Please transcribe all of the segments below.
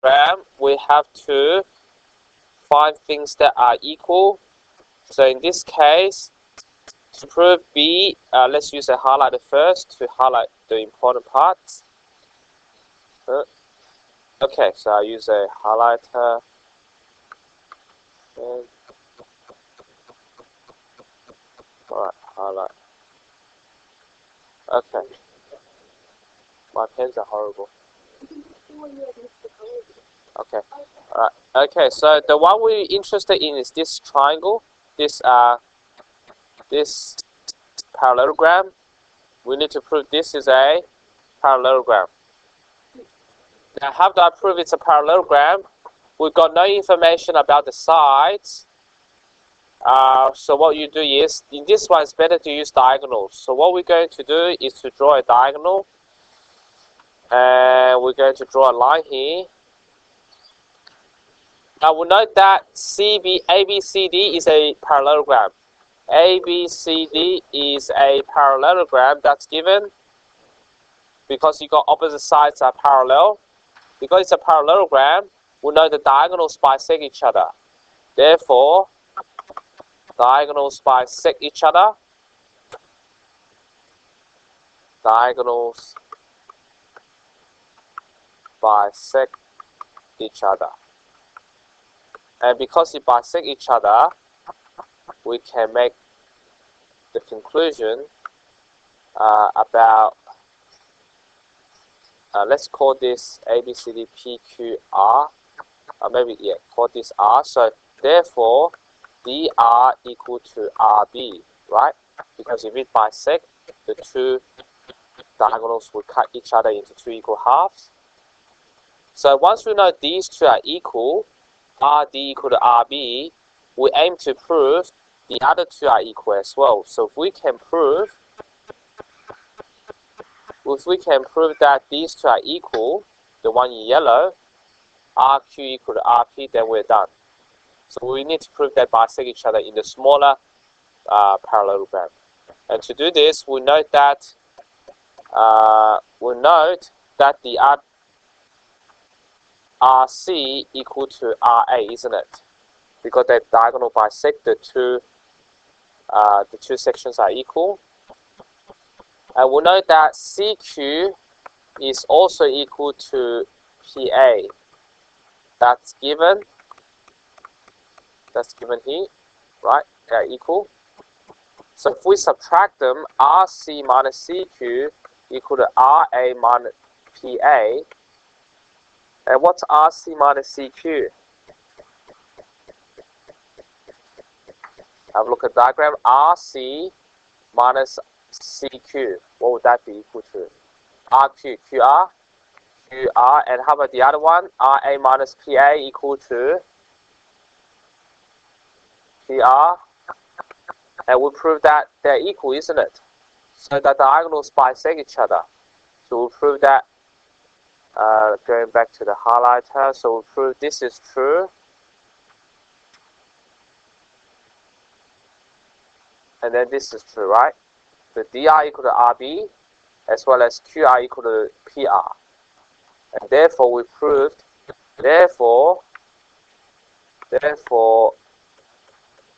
parallelogram, we have to find things that are equal. So in this case, to prove B, let's use a highlighter first to highlight the important parts. Okay, so I use a highlighter. Alright, highlight. Okay. My pens are horrible. Okay. Alright. Okay, so the one we're interested in is this triangle, this parallelogram. We need to prove this is a parallelogram. Now, how do I prove it's a parallelogram? We've got no information about the sides. So what you do is, in this one, it's better to use diagonals. So what we're going to do is to draw a diagonal. And we're going to draw a line here. Now we note that ABCD is a parallelogram. ABCD is a parallelogram that's given because you got opposite sides are parallel. Because it's a parallelogram, we know the diagonals bisect each other. Therefore, diagonals bisect each other. Diagonals bisect each other. And because they bisect each other, we can make the conclusion about, let's call this ABCDPQR, call this R. So therefore, DR equal to RB, right? Because if it bisect, the two diagonals will cut each other into two equal halves. So once we know these two are equal, RD equal to RB, we aim to prove the other two are equal as well. So if we can prove that these two are equal, the one in yellow, RQ equal to RP, then we're done. So we need to prove that bisect each other in the smaller parallelogram. And to do this, we note that the RC equal to RA, isn't it? Because the diagonal bisect the two sections are equal. And we'll note that CQ is also equal to PA. That's given. That's given here, right? They're equal. So if we subtract them, RC minus CQ equal to RA minus PA. And what's RC minus CQ? Have a look at the diagram. RC minus CQ. What would that be equal to? RQ, QR, QR. And how about the other one? RA minus PA equal to PR. And we prove that they're equal, isn't it? So that the diagonals bisect each other. So we'll prove that. Going back to the highlighter, so we'll prove this is true. And then this is true, right? So DR equal to RB as well as QR equal to PR. And therefore we proved, therefore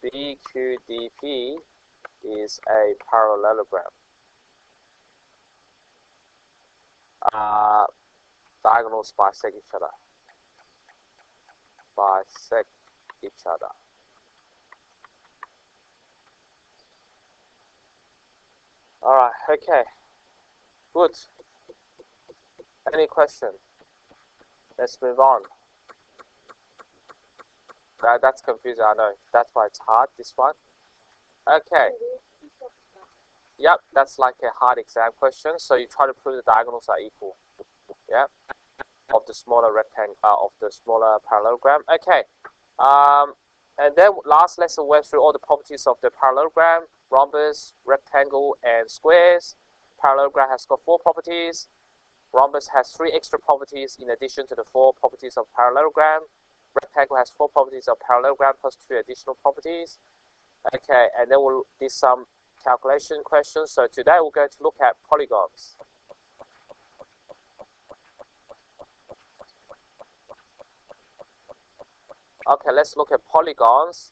BQDP is a parallelogram. Diagonals bisect each other. Bisect each other. Alright, okay. Good. Any question? Let's move on. That's confusing, I know. That's why it's hard, this one. Okay. Yep, that's like a hard exam question. So you try to prove the diagonals are equal. Yep. Of the smaller rectangle, of the smaller parallelogram. Okay. And then last lesson went through all the properties of the parallelogram, rhombus, rectangle, and squares. Parallelogram has got 4 properties. Rhombus has 3 extra properties in addition to the 4 properties of parallelogram. Rectangle has 4 properties of parallelogram plus 2 additional properties. Okay, and then we'll do some calculation questions. So today we're going to look at polygons. Okay, let's look at polygons.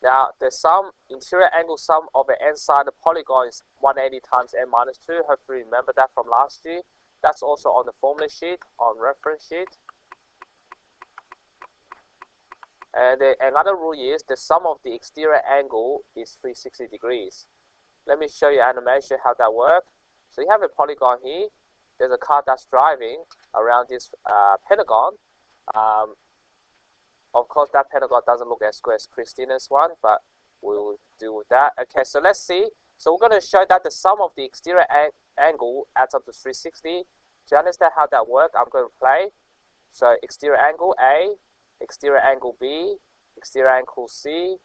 Now, the interior angle sum of the n side of the polygon is 180 times n minus 2. Hopefully you remember that from last year. That's also on the formula sheet, on reference sheet. And another rule is the sum of the exterior angle is 360 degrees. Let me show you animation how that works. So you have a polygon here. There's a car that's driving around this pentagon. Of course, that pentagon doesn't look as good as Christina's one, but we'll deal with that. Okay, so let's see. So we're going to show that the sum of the exterior angle adds up to 360. To understand how that works, I'm going to play. So exterior angle A, exterior angle B, exterior angle C.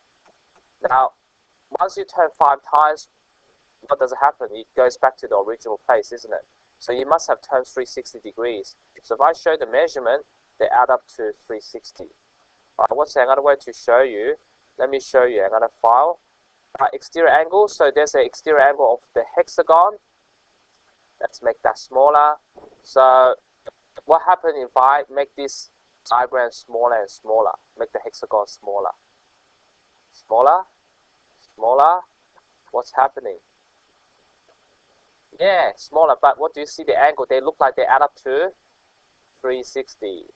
Now, once you turn 5 times, what does happen? It goes back to the original place, isn't it? So you must have turned 360 degrees. So if I show the measurement, they add up to 360. Alright, what's another way to show you? Let me show you another file. Exterior angle. So there's an exterior angle of the hexagon. Let's make that smaller. So what happens if I make this diagram smaller and smaller? Make the hexagon smaller. Smaller. Smaller. What's happening? Yeah, smaller. But what do you see the angle? They look like they add up to 360.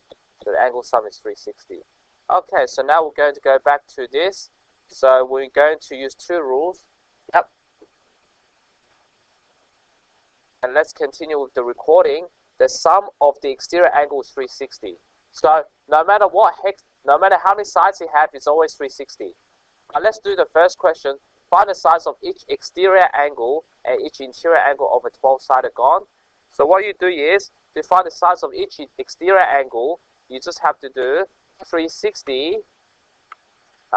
So the angle sum is 360. Okay, so now we're going to go back to this. So we're going to use 2 rules. Yep. And let's continue with the recording. The sum of the exterior angle is 360. So no matter how many sides you have, it's always 360. Now let's do the first question. Find the size of each exterior angle and each interior angle of a 12-sided gon. So what you do is, to find the size of each exterior angle, you just have to do 360.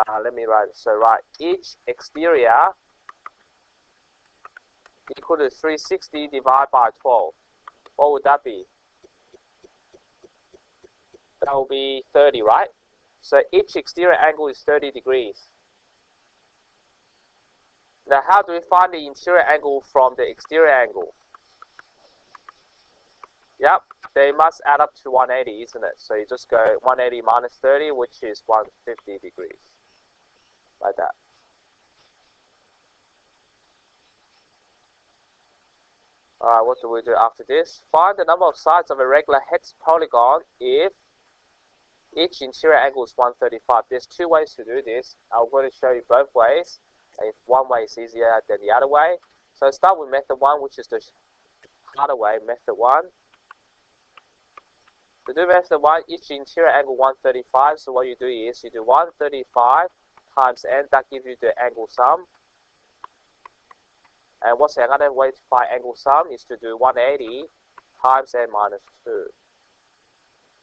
Let me write it. So write each exterior equal to 360 divided by 12. What would that be? That will be 30, right? So each exterior angle is 30 degrees. Now how do we find the interior angle from the exterior angle? Yep, they must add up to 180, isn't it? So you just go 180 minus 30, which is 150 degrees. Like that. Alright, what do we do after this? Find the number of sides of a regular hex polygon if each interior angle is 135. There's 2 ways to do this. I'm going to show you both ways. If one way is easier than the other way. So start with method 1, which is the harder way, method 1. To do method 1, each interior angle 135. So what you do is you do 135 times n. That gives you the angle sum. And what's another way to find angle sum is to do 180 times n minus 2.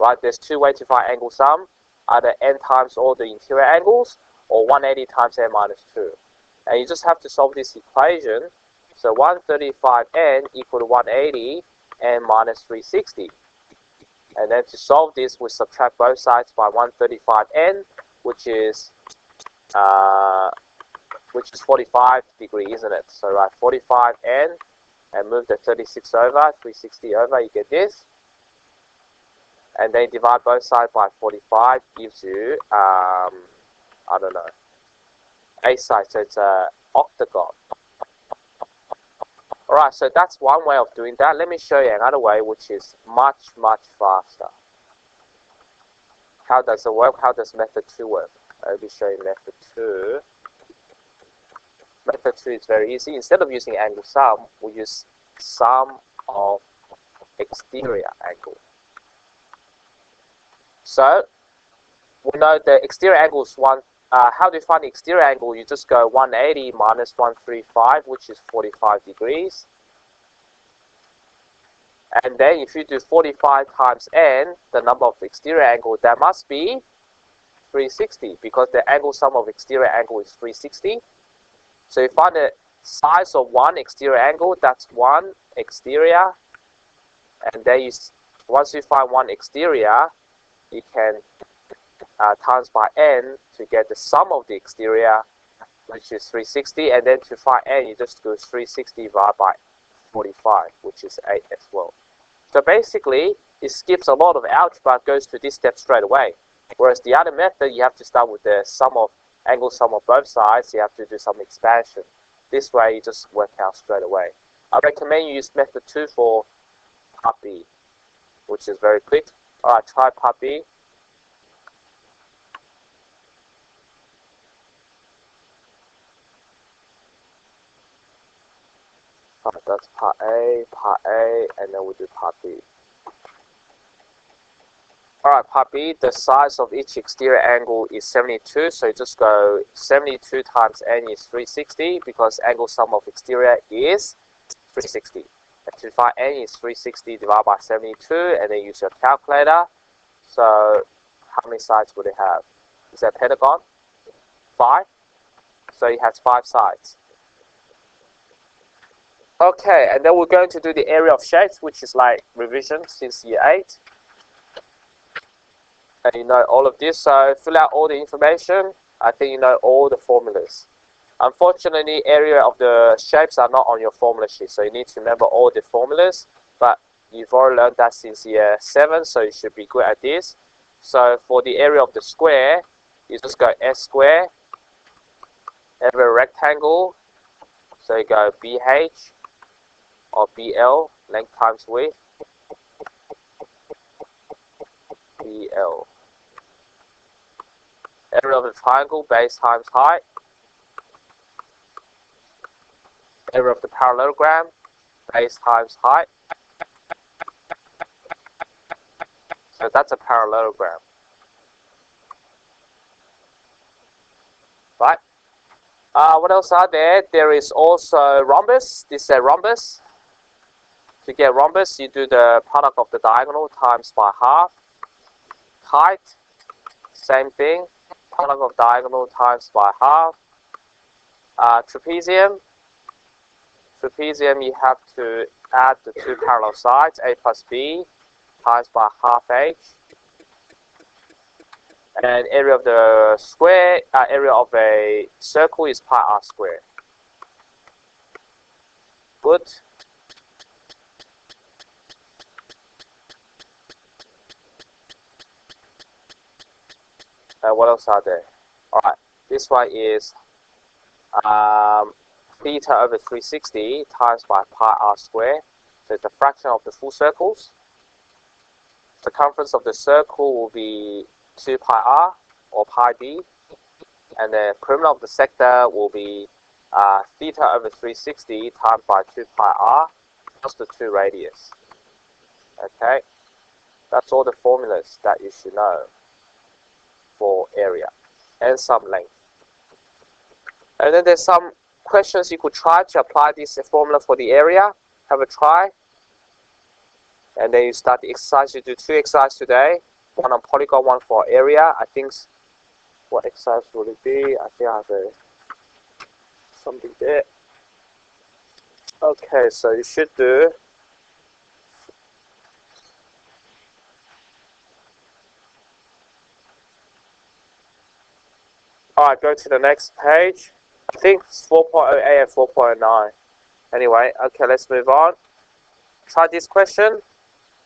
Right? There's 2 ways to find angle sum. Either n times all the interior angles or 180 times n minus 2. And you just have to solve this equation. So 135n equal to 180 n minus 360. And then to solve this, we subtract both sides by 135n, which is 45 degrees, isn't it? So right, 45n, and move the 36 over, 360 over, you get this. And then divide both sides by 45, gives you, I don't know, 8 sides, so it's an octagon. Alright, so that's one way of doing that. Let me show you another way, which is much, much faster. How does it work? How does method 2 work? I'll be showing method 2. Method 2 is very easy. Instead of using angle sum, we use sum of exterior angle. So, we know the exterior angle is 1. How do you find the exterior angle? You just go 180 minus 135, which is 45 degrees. And then if you do 45 times n, the number of exterior angle, that must be 360, because the angle sum of exterior angle is 360. So you find the size of one exterior angle, that's one exterior. And then once you find one exterior, you can times by n to get the sum of the exterior, which is 360, and then to find n, you just go 360 divided by 45, which is 8 as well. So basically, it skips a lot of algebra, goes to this step straight away. Whereas the other method, you have to start with the angle sum of both sides. You have to do some expansion. This way, you just work out straight away. I recommend you use method 2 for part B, which is very quick. Alright, try part B. Alright, that's part A, and then we'll do part B. Alright, part B, the size of each exterior angle is 72, so you just go 72 times n is 360, because angle sum of exterior is 360. And to find n is 360 divided by 72, and then use your calculator. So, how many sides would it have? Is that pentagon? 5. So it has 5 sides. Okay, and then we're going to do the area of shapes, which is like revision since year 8. And you know all of this, so fill out all the information. I think you know all the formulas. Unfortunately, area of the shapes are not on your formula sheet, so you need to remember all the formulas. But you've already learned that since year 7, so you should be good at this. So for the area of the square, you just go S square. Every rectangle, so you go BH or BL, length times width. BL. Area of the triangle, base times height. Area of the parallelogram, base times height. So that's a parallelogram. Right? What else are there? There is also rhombus. This is a rhombus. To get rhombus, you do the product of the diagonal times by half. Height, same thing. Product of diagonal times by half. Trapezium. Trapezium, you have to add the two parallel sides, A plus B, times by half H. And area of the square, area of a circle is pi r squared. Good. What else are there? Alright, this one is theta over 360 times by pi r squared. So it's a fraction of the full circles. Circumference of the circle will be 2 pi r or pi d. And the perimeter of the sector will be theta over 360 times by 2 pi r plus the 2 radius. Okay, that's all the formulas that you should know for area and some length. And then there's some questions you could try to apply this formula for the area. Have a try. And then you start the exercise. You do 2 exercises today. One on polygon, one for area. I think, what exercise would it be? I think I have something there. Okay, so you should do alright, go to the next page. I think it's 4.08 and 4.09. Anyway, okay, let's move on. Try this question.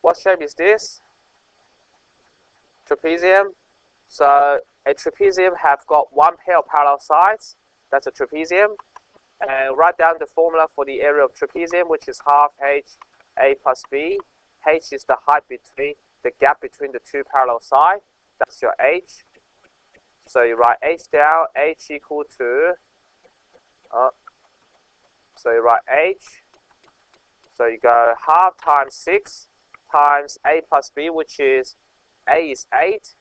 What shape is this? Trapezium. So a trapezium have got one pair of parallel sides. That's a trapezium. And write down the formula for the area of trapezium, which is half h a plus b. H is the height between the gap between the two parallel sides. That's your h. So you write h down. H equal to. So you write h. So you go half times 6 times a plus b, which is a is 8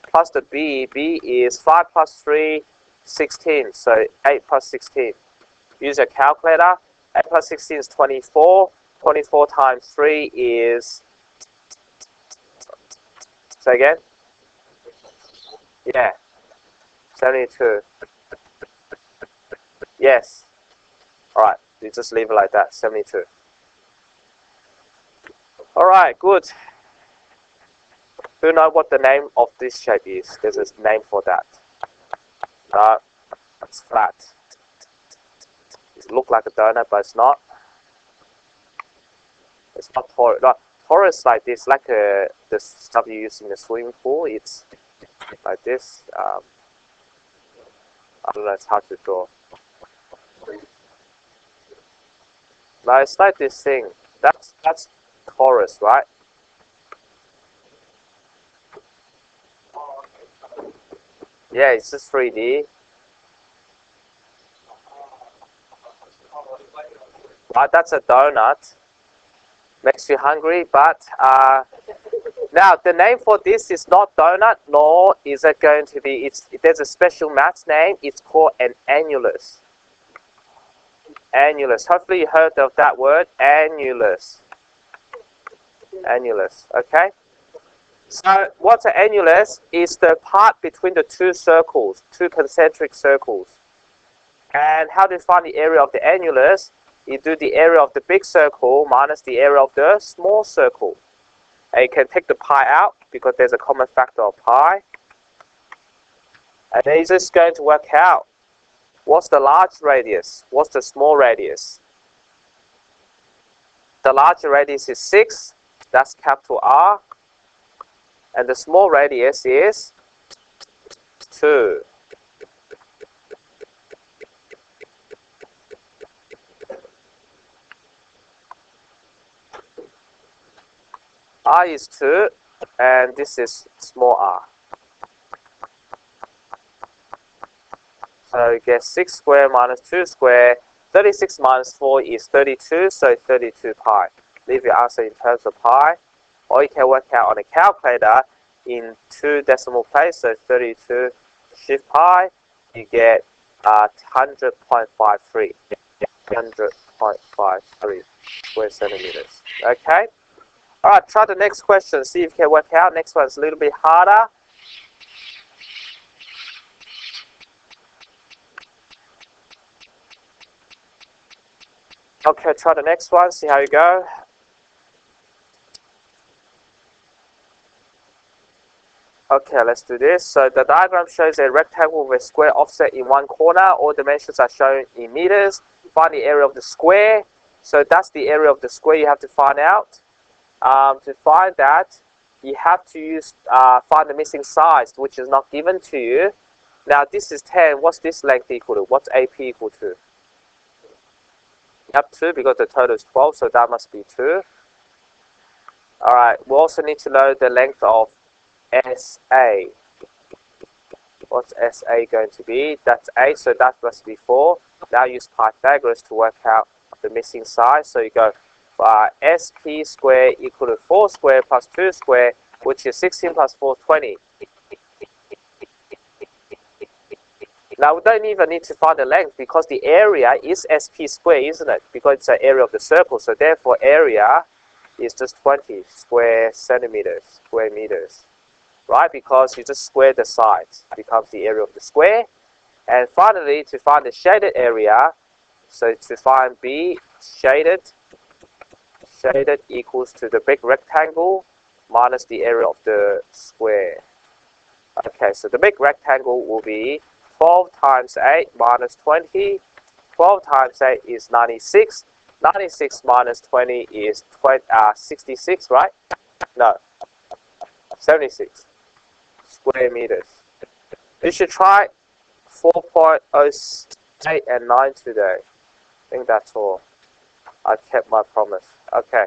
plus the b. B is 5 plus 3, 16. So 8 plus 16. Use a calculator. 8 plus 16 is 24. 24 times 3 is... Say again? Yeah. 72. Yes. Alright, you just leave it like that. 72. Alright, good. Do you know what the name of this shape is? There's a name for that. No, it's flat. It looks like a donut, but it's not. It's not torus. No, torus like this, like the stuff you use in the swimming pool. It's like this. I don't know, it's hard to draw. Now it's like this thing. That's torus, right? Yeah, it's just 3D. Right, that's a donut. Makes you hungry, but now the name for this is not donut, nor is it going to be. There's a special maths name. It's called an annulus. Annulus. Hopefully you heard of that word, annulus. Annulus. Okay. So what's an annulus? Is the part between the two circles, two concentric circles. And how to find the area of the annulus? You do the area of the big circle minus the area of the small circle. And you can take the pi out because there's a common factor of pi. And then you're just going to work out what's the large radius, what's the small radius. The larger radius is 6, that's capital R. And the small radius is 2. R is 2, and this is small r. So you get 6 squared minus 2 squared. 36 minus 4 is 32, so 32 pi. Leave your answer in terms of pi. Or you can work out on a calculator in 2 decimal place, so 32 shift pi, you get 100.53. 100.53 square centimeters. Okay? Alright, try the next question, see if you can work out. Next one's a little bit harder. Okay, try the next one, see how you go. Okay, let's do this. So the diagram shows a rectangle with a square offset in one corner. All dimensions are shown in meters. Find the area of the square. So that's the area of the square you have to find out. To find that, you have to use find the missing sides, which is not given to you. Now this is 10. What's this length equal to? What's AP equal to? Yep, 2, because the total is 12, so that must be 2. Alright, we also need to know the length of SA. What's SA going to be? That's 8, so that must be 4. Now use Pythagoras to work out the missing side. So you go SP squared equal to 4 squared plus 2 squared, which is 16 plus 4, 20. Now we don't even need to find the length because the area is SP squared, isn't it? Because it's the area of the circle, so therefore area is just 20 square meters. Right? Because you just square the sides, it becomes the area of the square. And finally, to find the shaded area, so to find B shaded equals to the big rectangle minus the area of the square. Okay, so the big rectangle will be 12 times 8 minus 20. 12 times 8 is 96. 96 minus 20 is 66, right? No, 76 square meters. You should try 4.08 and 9 today. I think that's all. I kept my promise. Okay.